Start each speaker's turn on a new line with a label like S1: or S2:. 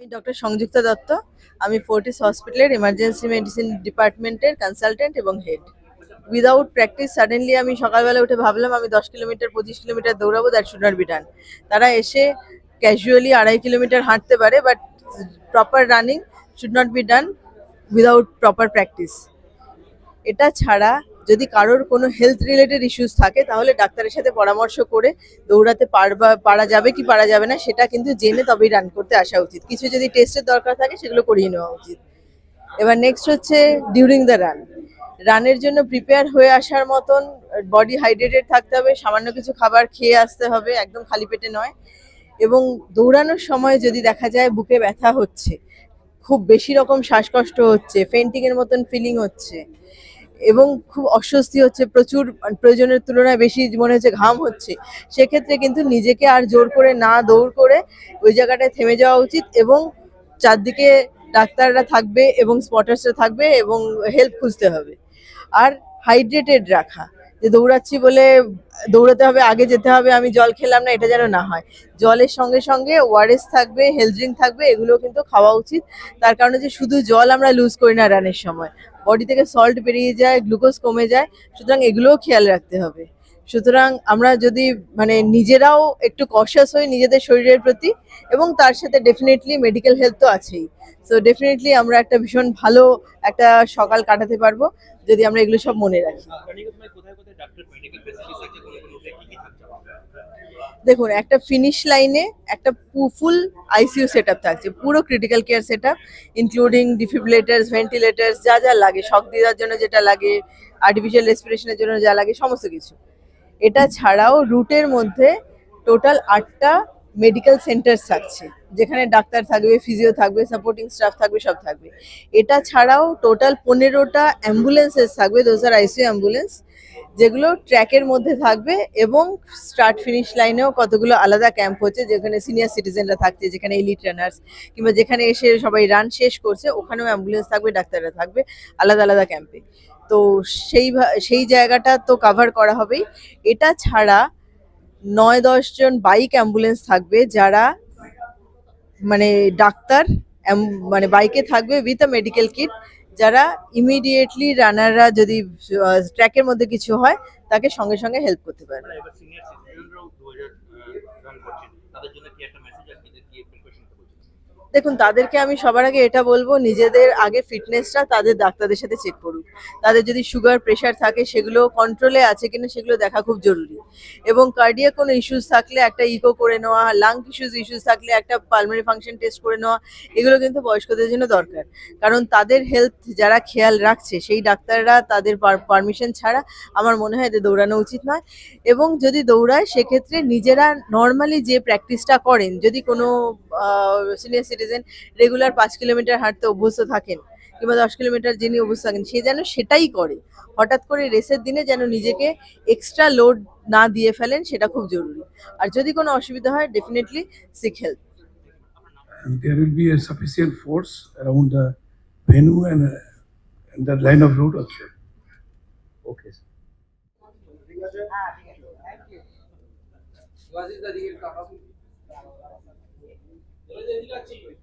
S1: আমি ডক্টর সংযুক্তা দত্ত। আমি ফোর্টিস হসপিটালের এমার্জেন্সি মেডিসিন ডিপার্টমেন্টের কনসালটেন্ট এবং হেড। উইদাউট প্র্যাকটিস সাডেনলি আমি সকালবেলা উঠে ভাবলাম আমি 10 কিলোমিটার 25 কিলোমিটার দৌড়াবো, that should not be done. তারা এসে ক্যাজুয়ালি 2.5 কিলোমিটার হাঁটতে পারে, but proper running should not be done without proper practice. এটা ছাড়া যদি কারোর কোনো হেলথ রিলেটেড ইস্যুস থাকে তাহলে ডাক্তারের সাথে পরামর্শ করে দৌড়াতে পারা যাবে কি পারা যাবে না সেটা কিন্তু জেনে তবেই রান করতে আসা উচিত। কিছু যদি টেস্টের দরকার থাকে সেগুলো করিয়ে নেওয়া উচিত। এবার নেক্সট হচ্ছে ডিউরিং দ্য রানের জন্য প্রিপেয়ার হয়ে আসার মতন বডি হাইড্রেটেড থাকতে হবে, সামান্য কিছু খাবার খেয়ে আসতে হবে, একদম খালি পেটে নয়। এবং দৌড়ানোর সময় যদি দেখা যায় বুকে ব্যথা হচ্ছে, খুব বেশি রকম শ্বাসকষ্ট হচ্ছে, ফেন্টিং এর মতন ফিলিং হচ্ছে এবং খুব অস্বস্তি হচ্ছে, প্রচুর প্রয়োজনের তুলনায় বেশি মনে হচ্ছে ঘাম হচ্ছে, সেক্ষেত্রে কিন্তু নিজেকে আর জোর করে না দৌড় করে ওই জায়গাটায় থেমে যাওয়া উচিত এবং চারদিকে ডাক্তাররা থাকবে এবং স্পটার্সরা থাকবে এবং হেল্প খুঁজতে হবে। আর হাইড্রেটেড রাখা, যে দৌড়াচ্ছি বলে দৌড়াতে হবে, আগে যেতে হবে, আমি জল খেলাম না, এটা যেন না হয়। জলের সঙ্গে সঙ্গে ওআরএস থাকবে, হেলথ ড্রিঙ্ক থাকবে, এগুলো কিন্তু খাওয়া উচিত। তার কারণে যে শুধু জল আমরা লুজ করি না রানের সময়, বডি থেকে সল্ট বেরিয়ে যায়, গ্লুকোজ কমে যায়, সুতরাং এগুলোও খেয়াল রাখতে হবে। সুতরাং আমরা যদি নিজেরাও একটু কশাস হই নিজেদের শরীরের প্রতি, এবং তার সাথে ডেফিনেটলি মেডিকেল হেলথ তো আছেই। সো ডেফিনেটলি আমরা একটা ভীষণ ভালো একটা সকাল কাটাতে পারবো যদি আমরা এগুলো সব মনে রাখি। দেখুন, একটা ফিনিশ লাইনে একটা ফুল আইসিইউ সেট আপ থাকছে, পুরো critical care set up, including defibrillators, ventilators, যা যা লাগে, শক দেওয়ার জন্য যেটা লাগে, আর্টিফিশিয়াল রেসপিরেশনের জন্য যা লাগে, সমস্ত কিছু। এটা ছাড়াও রুটের মধ্যে টোটাল 8টা মেডিকেল সেন্টার থাকছে, যেখানে ডাক্তার থাকবে, ফিজিও থাকবে, সাপোর্টিং স্টাফ থাকবে, সব থাকবে। এটা ছাড়াও টোটাল 15টা অ্যাম্বুলেন্সেস থাকবে, দোজ আর আইসিইউ অ্যাম্বুলেন্স, যেগুলো ট্র্যাকের মধ্যে থাকবে। এবং স্টার্ট ফিনিশ লাইনেও কতগুলো আলাদা ক্যাম্প হচ্ছে, যেখানে সিনিয়র সিটিজেনরা থাকছে, যেখানে এলিট রানার্স, কিংবা যেখানে এসে সবাই রান শেষ করছে, ওখানেও অ্যাম্বুলেন্স থাকবে, ডাক্তাররা থাকবে আলাদা আলাদা ক্যাম্পে। তো সেই জায়গাটা তো কাভার করা হবেই। এটা ছাড়া 9-10 জন বাইক অ্যাম্বুলেন্স থাকবে, যারা ডাক্তার বাইকে থাকবে উইথ আ মেডিকেল কিট, যারা ইমিডিয়েটলি রানাররা যদি ট্র্যাকের মধ্যে কিছু হয় তাকে সঙ্গে সঙ্গে হেল্প করতে পারবে। দেখুন, তাদেরকে আমি সবার আগে এটা বলবো, নিজেদের আগে ফিটনেসটা তাদের ডাক্তারদের সাথে চেক করুক। তাদের যদি সুগার প্রেশার থাকে সেগুলো কন্ট্রোলে আছে কিনা সেগুলো দেখা খুব জরুরি। এবং কার্ডিয়াক কোনো ইস্যুস থাকলে একটা ইকো করে নেওয়া, লাং ইস্যুস থাকলে একটা পালমোনারি ফাংশন টেস্ট করে নেওয়া, এগুলো কিন্তু বয়স্কদের জন্য দরকার। কারণ তাদের হেলথ যারা খেয়াল রাখছে সেই ডাক্তাররা তাদের পারমিশন ছাড়া আমার মনে হয় এদের দৌড়ানো উচিত নয়। এবং যদি দৌড়ায় সেক্ষেত্রে নিজেরা নর্মালি যে প্র্যাকটিসটা করেন, যদি কোনো সিনিয়র সিটিজেন রেগুলার 5 কিলোমিটার হাঁটতে অভ্যস্ত থাকেন, কিংবা 10 কিলোমিটার যিনি অভ্যস্ত থাকেন, সে যেন সেটাই করে। হঠাৎ করে রেসের দিনে যেন নিজেকে এক্সট্রা লোড না দিয়ে ফেলেন, সেটা খুব জরুরি। আর যদি কোনো অসুবিধা হয়, definitely sick help.
S2: And there will be a sufficient force around the venue and the line of route also. Okay, sir.
S3: Thank you.